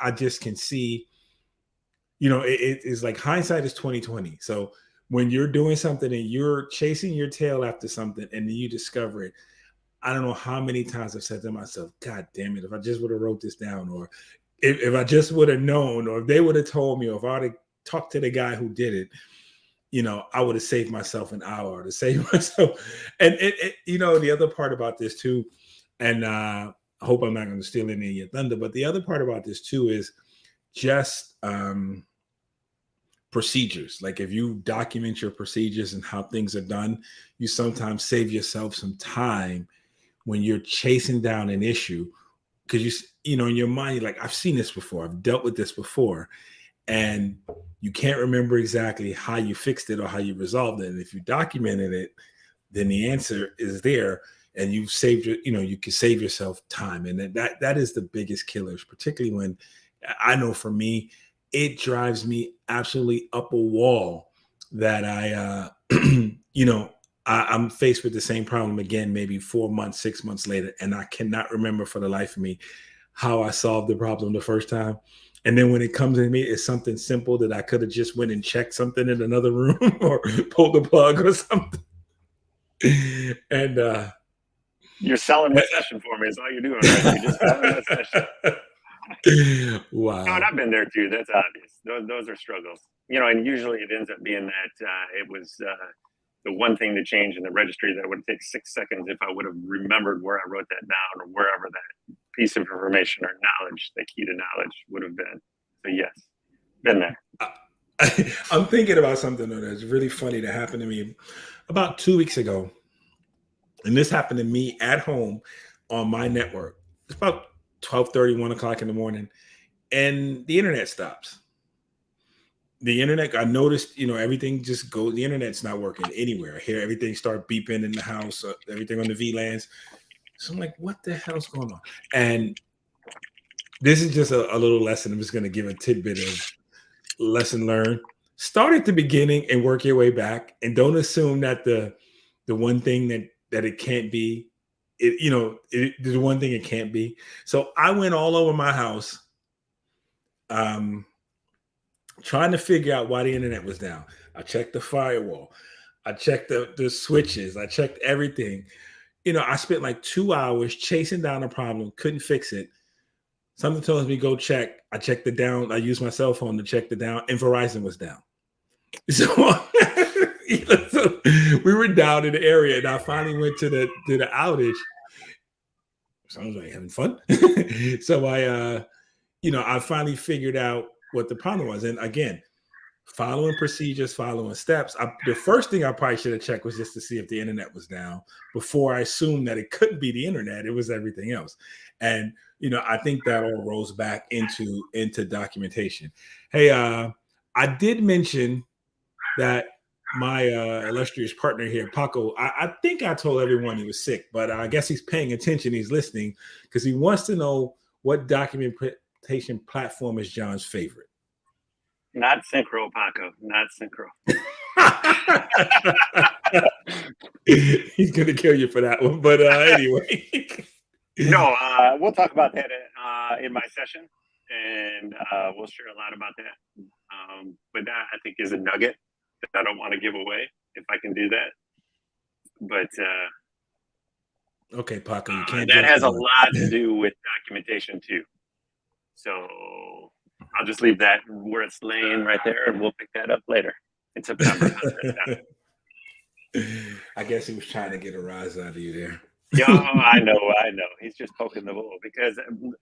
S1: I just can see, it's like hindsight is 2020. So when you're doing something and you're chasing your tail after something and then you discover it, I don't know how many times I've said to myself, God damn it, if I just would have wrote this down, or if I just would have known, or if they would have told me, or if I would have talked to the guy who did it, I would have saved myself an hour to save myself. And the other part about this too, and I hope I'm not going to steal any of your thunder, but the other part about this too is just procedures. Like if you document your procedures and how things are done, you sometimes save yourself some time when you're chasing down an issue, because in your mind, you're like, I've seen this before, I've dealt with this before, and you can't remember exactly how you fixed it or how you resolved it. And if you documented it, then the answer is there, and you've saved you can save yourself time. And that is the biggest killers, particularly when, I know for me, it drives me absolutely up a wall that I'm faced with the same problem again, maybe 4 months, 6 months later, and I cannot remember for the life of me how I solved the problem the first time. And then when it comes to me, it's something simple that I could have just went and checked something in another room or pulled the plug or something. And
S2: you're selling the session for me. Is all you're doing, right? You're just selling that session.
S1: Wow.
S2: No, and I've been there too. That's obvious. Those are struggles, and usually it ends up being that it was the one thing to change in the registry that would take 6 seconds if I would have remembered where I wrote that down, or wherever that piece of information or knowledge, the key to knowledge, would have been. So yes, been there.
S1: I'm thinking about something that's really funny that happened to me about 2 weeks ago. And this happened to me at home on my network. It's about 12:30, 1 o'clock in the morning, and the internet stops. The internet, I noticed, everything just goes, the internet's not working anywhere. I hear everything start beeping in the house, everything on the VLANs. So I'm like, what the hell's going on? And this is just a little lesson. I'm just going to give a tidbit of lesson learned. Start at the beginning and work your way back. And don't assume that the one thing that it can't be, the one thing it can't be. So I went all over my house, trying to figure out why the internet was down. I checked the firewall. I checked the switches. I checked everything. I spent like 2 hours chasing down a problem, couldn't fix it. Something tells me go check. I checked the down. I used my cell phone to check the down, and Verizon was down. So, so we were down in the area, and I finally went to the outage. Sounds like having fun. So I finally figured out what the problem was. And again, following procedures, following steps. The first thing I probably should have checked was just to see if the internet was down before I assumed that it couldn't be the internet. It was everything else. And, I think that all rolls back into documentation. Hey, I did mention that my illustrious partner here, Paco, I think I told everyone he was sick, but I guess he's paying attention. He's listening because he wants to know what documentation platform is John's favorite.
S2: Not Synchro, Paco. Not Synchro.
S1: He's going to kill you for that one. But anyway.
S2: No, we'll talk about that in my session, and we'll share a lot about that. But that, I think, is a nugget that I don't want to give away if I can do that. But
S1: okay, Paco, you can't.
S2: That has a lot to do with documentation too. So I'll just leave that where it's laying right there, and we'll pick that up later in September.
S1: I guess he was trying to get a rise out of you there.
S2: Yeah, I know. He's just poking the bull because,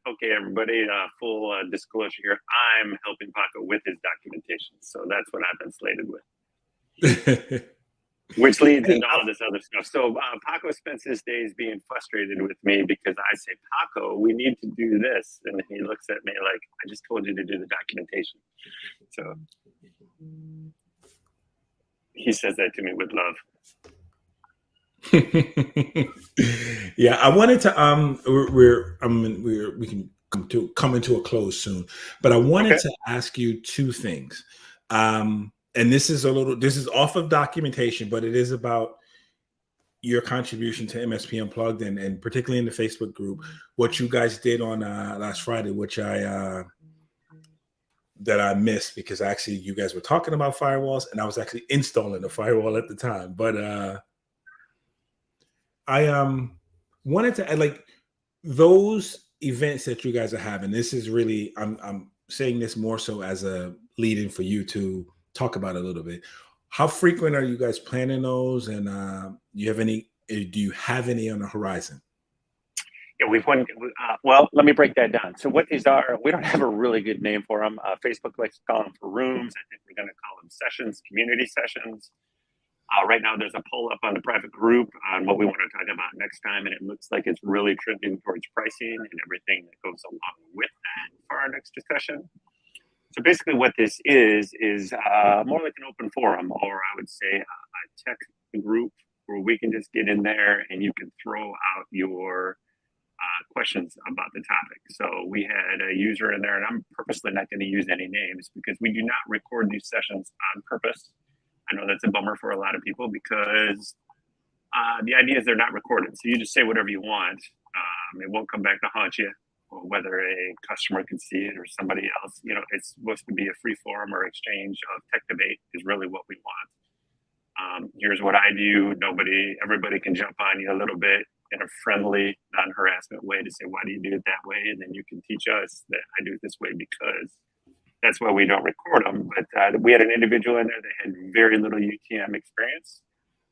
S2: okay, everybody, full disclosure here, I'm helping Paco with his documentation. So that's what I've been slated with. Which leads into all this other stuff. So Paco spends his days being frustrated with me because I say, Paco, we need to do this. And he looks at me like, I just told you to do the documentation. So he says that to me with love.
S1: Yeah, I wanted to we can come into a close soon, but I wanted to ask you two things. And this is off of documentation, but it is about your contribution to MSP Unplugged and particularly in the Facebook group, what you guys did on last Friday, which that I missed because actually you guys were talking about firewalls and I was actually installing a firewall at the time. But I wanted to add, like, those events that you guys are having. This is really, I'm saying this more so as a lead-in for you to talk about a little bit. How frequent are you guys planning those? And do you have any on the horizon?
S2: Yeah, we've won. Well, let me break that down. So what these are, we don't have a really good name for them. Facebook likes to call them for rooms. I think we're going to call them sessions, community sessions. Right now, there's a poll up on the private group on what we want to talk about next time, and it looks like it's really trending towards pricing and everything that goes along with that for our next discussion. So basically what this is more like an open forum, or I would say a tech group where we can just get in there and you can throw out your questions about the topic. So we had a user in there, and I'm purposely not going to use any names because we do not record these sessions on purpose. I know that's a bummer for a lot of people because the idea is they're not recorded. So you just say whatever you want. It won't come back to haunt you, or whether a customer can see it or somebody else. You know, it's supposed to be a free forum or exchange of tech debate is really what we want. Here's what I do. Everybody can jump on you a little bit in a friendly, non-harassment way to say, why do you do it that way? And then you can teach us that I do it this way because that's why we don't record them. But we had an individual in there that had very little UTM experience.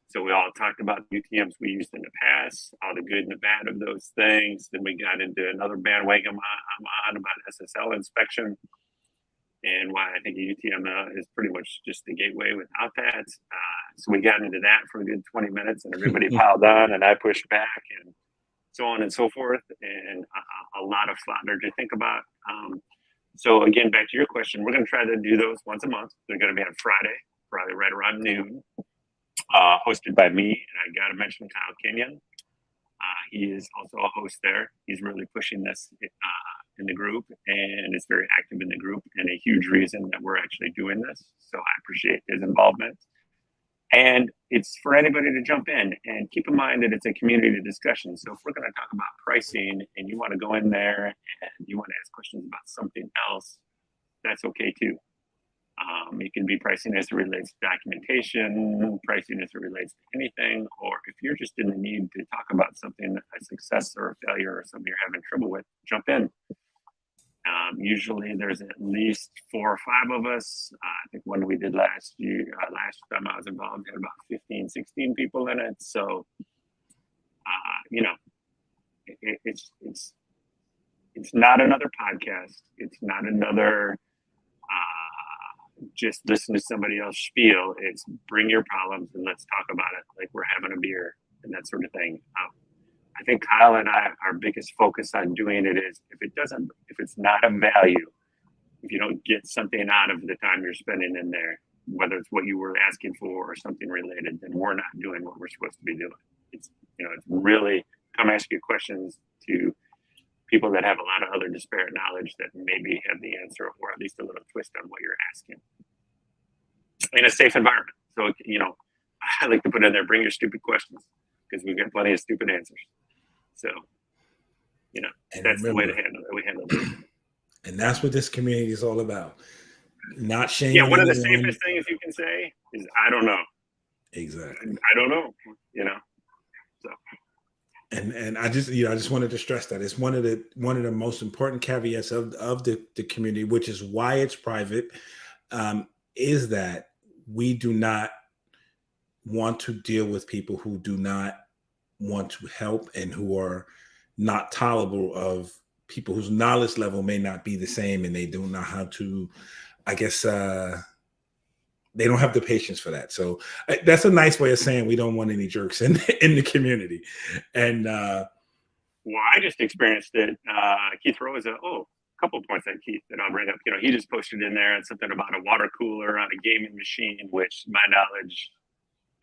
S2: So we all talked about UTMs we used in the past, all the good and the bad of those things. Then we got into another bandwagon I'm on about SSL inspection and why I think UTM is pretty much just the gateway without that. So we got into that for a good 20 minutes and everybody piled on and I pushed back and so on and so forth. And a lot of fodder to think about. So again, back to your question, we're going to try to do those once a month. They're going to be on Friday, probably right around noon, hosted by me. And I got to mention Kyle Kenyon. He is also a host there. He's really pushing this in the group and is very active in the group and a huge reason that we're actually doing this. So I appreciate his involvement. And it's for anybody to jump in and keep in mind that it's a community discussion. So if we're going to talk about pricing and you want to go in there and you want to ask questions about something else, that's okay too. It can be pricing as it relates to documentation, pricing as it relates to anything, or if you're just in the need to talk about something, a success or a failure or something you're having trouble with, jump in. Usually there's at least 4 or 5 of us. I think one we did last time I was involved, had about 15, 16 people in it. So, you know, it's not another podcast. It's not another just listen to somebody else spiel. It's bring your problems and let's talk about it like we're having a beer and that sort of thing. I think Kyle and I, our biggest focus on doing it is if it's not of value, if you don't get something out of the time you're spending in there, whether it's what you were asking for or something related, then we're not doing what we're supposed to be doing. It's really come ask you questions to people that have a lot of other disparate knowledge that maybe have the answer or at least a little twist on what you're asking in a safe environment. So, I like to put in there, bring your stupid questions because we've got plenty of stupid answers. So, that's the way to handle it. We handle it.
S1: And that's what this community is all about. Not shaming.
S2: Yeah, one of the safest things you can say is, I don't know.
S1: Exactly.
S2: I don't know, so.
S1: And I just wanted to stress that it's one of the most important caveats of the community, which is why it's private, is that we do not want to deal with people who do not want to help and who are not tolerable of people whose knowledge level may not be the same and they don't know how to, I guess, they don't have the patience for that. So that's a nice way of saying we don't want any jerks in the community. And
S2: well, I just experienced it. Keith Rose, a couple of points that Keith that I'll bring up. You know, he just posted in there and something about a water cooler on a gaming machine, which, my knowledge,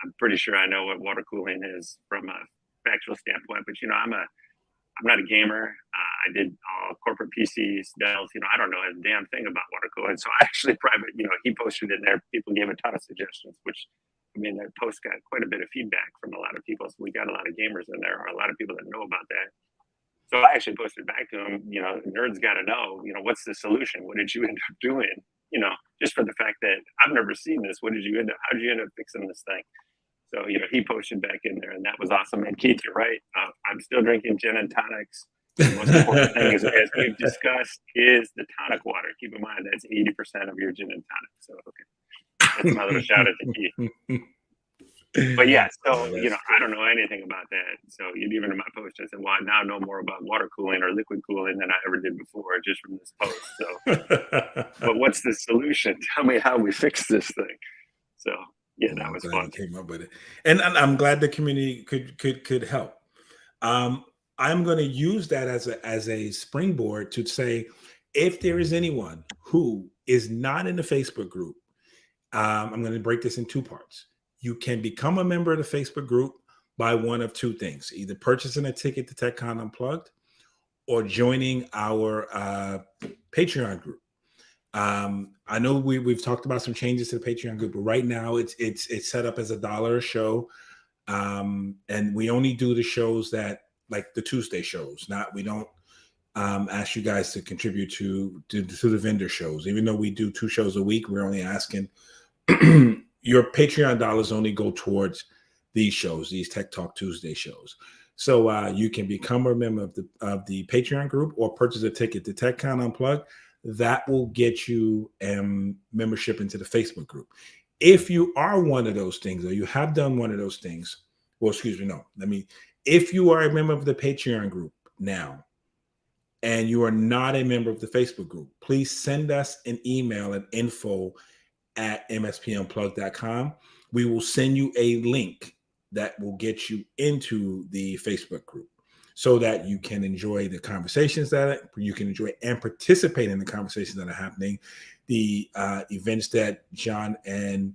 S2: I'm pretty sure I know what water cooling is from a factual standpoint. But you know, I'm not a gamer. I did all corporate PCs, Dells. You know, I don't know a damn thing about water cooling. So I actually he posted in there. People gave a ton of suggestions, which, I mean, that post got quite a bit of feedback from a lot of people. So we got a lot of gamers in there, or a lot of people that know about that. So I actually posted back to him, you know, nerds got to know, you know, what's the solution? What did you end up doing? You know, just for the fact that I've never seen this. How did you end up fixing this thing? So, you know, he posted back in there, and that was awesome. And Keith, you're right. I'm still drinking gin and tonics. The most important thing is, as we've discussed, is the tonic water. Keep in mind that's 80% of your gin and tonic. So, okay, that's my little shout out to Keith. But yeah, so you know, I don't know anything about that. So even in my post, I said, well, I now know more about water cooling or liquid cooling than I ever did before, just from this post. So, but what's the solution? Tell me how we fix this thing. So. Yeah, that was fun.
S1: Came up with it, and I'm glad the community could help. I'm going to use that as a springboard to say, if there is anyone who is not in the Facebook group, I'm going to break this in two parts. You can become a member of the Facebook group by one of two things: either purchasing a ticket to TechCon Unplugged, or joining our Patreon group. I know we've talked about some changes to the Patreon group, but right now it's set up as $1 a show. And we only do the shows that, like the Tuesday shows. We don't ask you guys to contribute to the vendor shows. Even though we do 2 shows a week, we're only asking your Patreon dollars only go towards these shows, these Tech Talk Tuesday shows. So you can become a member of the Patreon group or purchase a ticket to TechCon Unplugged. That will get you membership into the Facebook group. If you are one of those things, or you have done one of those things, well, excuse me, no, if you are a member of the Patreon group now, and you are not a member of the Facebook group, please send us an email at info@mspunplugged.com. We will send you a link that will get you into the Facebook group, so that you can enjoy the conversations that you can enjoy and participate in the conversations that are happening, the events that John and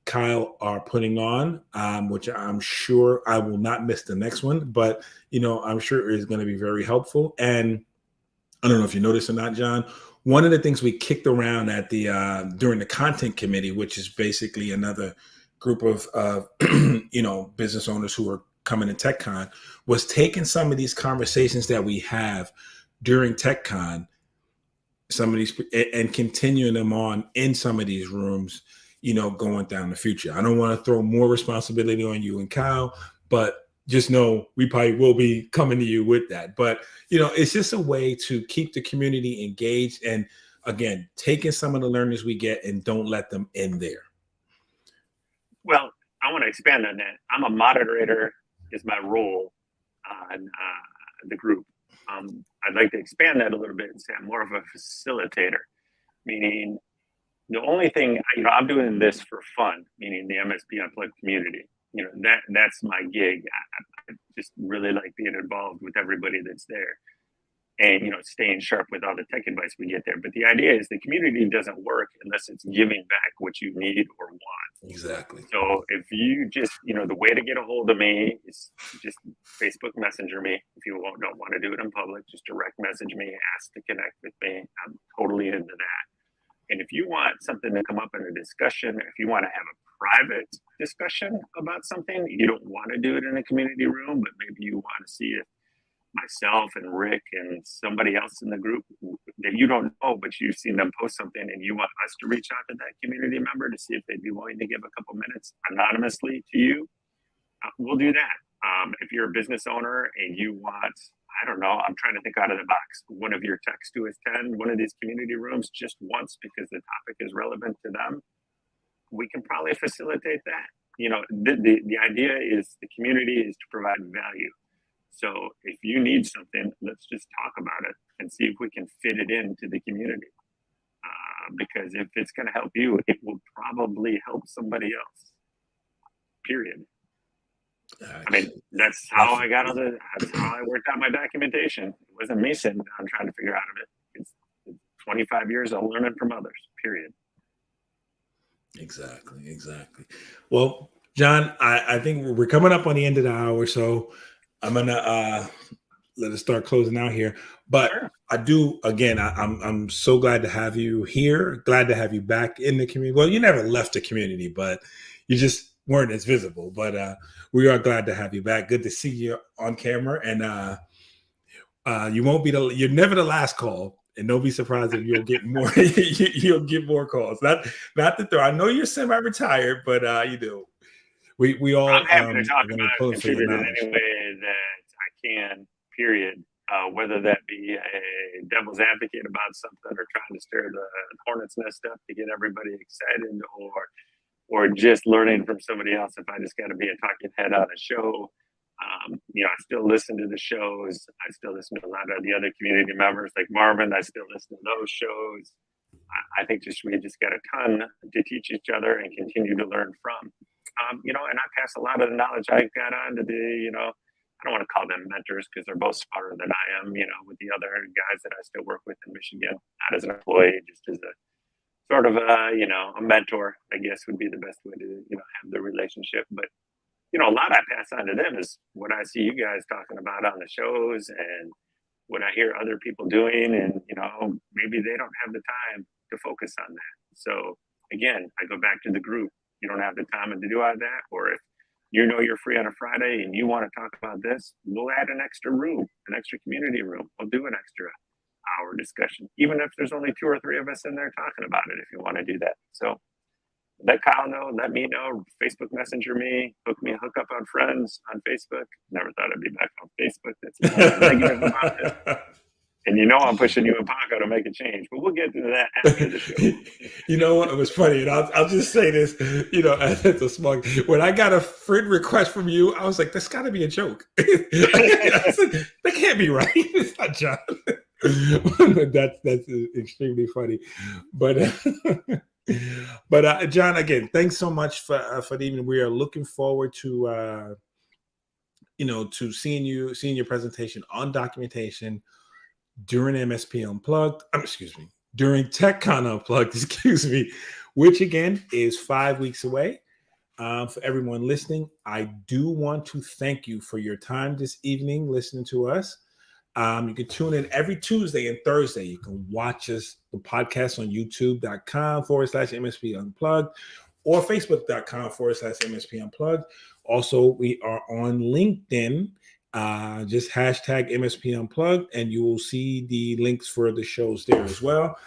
S1: Kyle are putting on, which I'm sure I will not miss the next one, but you know, I'm sure it is going to be very helpful. And I don't know if you noticed or not, John, one of the things we kicked around at the during the content committee, which is basically another group of you know, business owners who are coming to TechCon, was taking some of these conversations that we have during TechCon, some of these, and continuing them on in some of these rooms, you know, going down the future. I don't want to throw more responsibility on you and Kyle, but just know we probably will be coming to you with that. But, you know, it's just a way to keep the community engaged. And again, taking some of the learnings we get and don't let them end there.
S2: Well, I want to expand on that. I'm a moderator, is my role on the group. I'd like to expand that a little bit and say I'm more of a facilitator, meaning the only thing, you know, I'm doing this for fun, meaning the MSP Unplugged community. You know, that's my gig. I just really like being involved with everybody that's there, and you know, staying sharp with all the tech advice we get there. But the idea is the community doesn't work unless it's giving back what you need or want.
S1: Exactly.
S2: So if you just, you know, the way to get a hold of me is just Facebook Messenger me. If you don't want to do it in public, just direct message me, ask to connect with me. I'm totally into that. And if you want something to come up in a discussion, if you want to have a private discussion about something, you don't want to do it in a community room, but maybe you want to see if myself and Rick and somebody else in the group that you don't know, but you've seen them post something and you want us to reach out to that community member to see if they'd be willing to give a couple minutes anonymously to you, we'll do that. If you're a business owner and you want, I don't know, I'm trying to think out of the box, one of your techs to attend one of these community rooms just once because the topic is relevant to them, we can probably facilitate that. You know, the idea is the community is to provide value. So if you need something, let's just talk about it and see if we can fit it into the community. because if it's going to help you, it will probably help somebody else. Period. I mean, that's how I got that's how I worked out my documentation. It wasn't me sitting down trying to figure out of it. It's 25 years of learning from others, period.
S1: Exactly. Well, John, I think we're coming up on the end of the hour, so I'm gonna let us start closing out here. But sure. I'm so glad to have you here. Glad to have you back in the community. Well, you never left the community, but you just weren't as visible. But we are glad to have you back. Good to see you on camera. And you're never the last call. And don't be surprised if you'll get more. You'll get more calls. Not to throw. I know you're semi-retired, but we all.
S2: I'm happy to talk about it, contribute in any way that I can. Period. Whether that be a devil's advocate about something, or trying to stir the hornet's nest up to get everybody excited, or just learning from somebody else. If I just got to be a talking head on a show. I still listen to the shows. I still listen to a lot of the other community members like Marvin. I still listen to those shows. I think we just got a ton to teach each other and continue to learn from. And I pass a lot of the knowledge I got on to the, I don't want to call them mentors because they're both smarter than I am, with the other guys that I still work with in Michigan, not as an employee, just as a sort of a mentor, I guess would be the best way to, have the relationship. But a lot I pass on to them is what I see you guys talking about on the shows and what I hear other people doing. And, maybe they don't have the time to focus on that. So again, I go back to the group. You don't have the time to do all that. Or if you're free on a Friday and you want to talk about this, we'll add an extra room, an extra community room. We'll do an extra hour discussion, even if there's only 2 or 3 of us in there talking about it, if you want to do that. So let Kyle know, let me know, Facebook Messenger me, hook up on friends on Facebook. Never thought I'd be back on Facebook. That's negative about it. And I'm pushing you and Paco to make a change, but we'll get to that after the show.
S1: You know what? It was funny, and I'll just say this, it's a small. When I got a friend request from you, I was like, that's got to be a joke. I said, that can't be right. It's not John. That's extremely funny. But John, again, thanks so much for the evening. We are looking forward to to seeing your presentation on documentation during MSP Unplugged. During TechCon Unplugged, which again is 5 weeks away. For everyone listening, I do want to thank you for your time this evening listening to us. You can tune in every Tuesday and Thursday. You can watch us, the podcast, on youtube.com/MSP Unplugged or facebook.com/MSP Unplugged. Also, we are on LinkedIn. Just hashtag MSP Unplugged, and you will see the links for the shows there as well.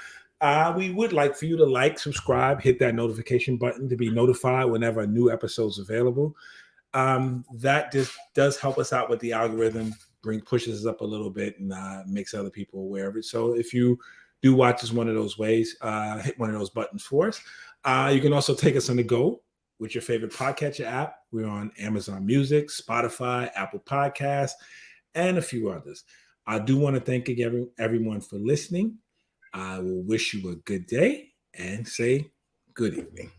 S1: We would like for you to like, subscribe, hit that notification button to be notified whenever a new episode is available. That just does help us out with the algorithm. Pushes us up a little bit and makes other people aware of it. So if you do watch us one of those ways, hit one of those buttons for us. You can also take us on the go with your favorite podcatcher app. We're on Amazon Music, Spotify, Apple Podcasts, and a few others. I do want to thank everyone for listening. I will wish you a good day and say good evening.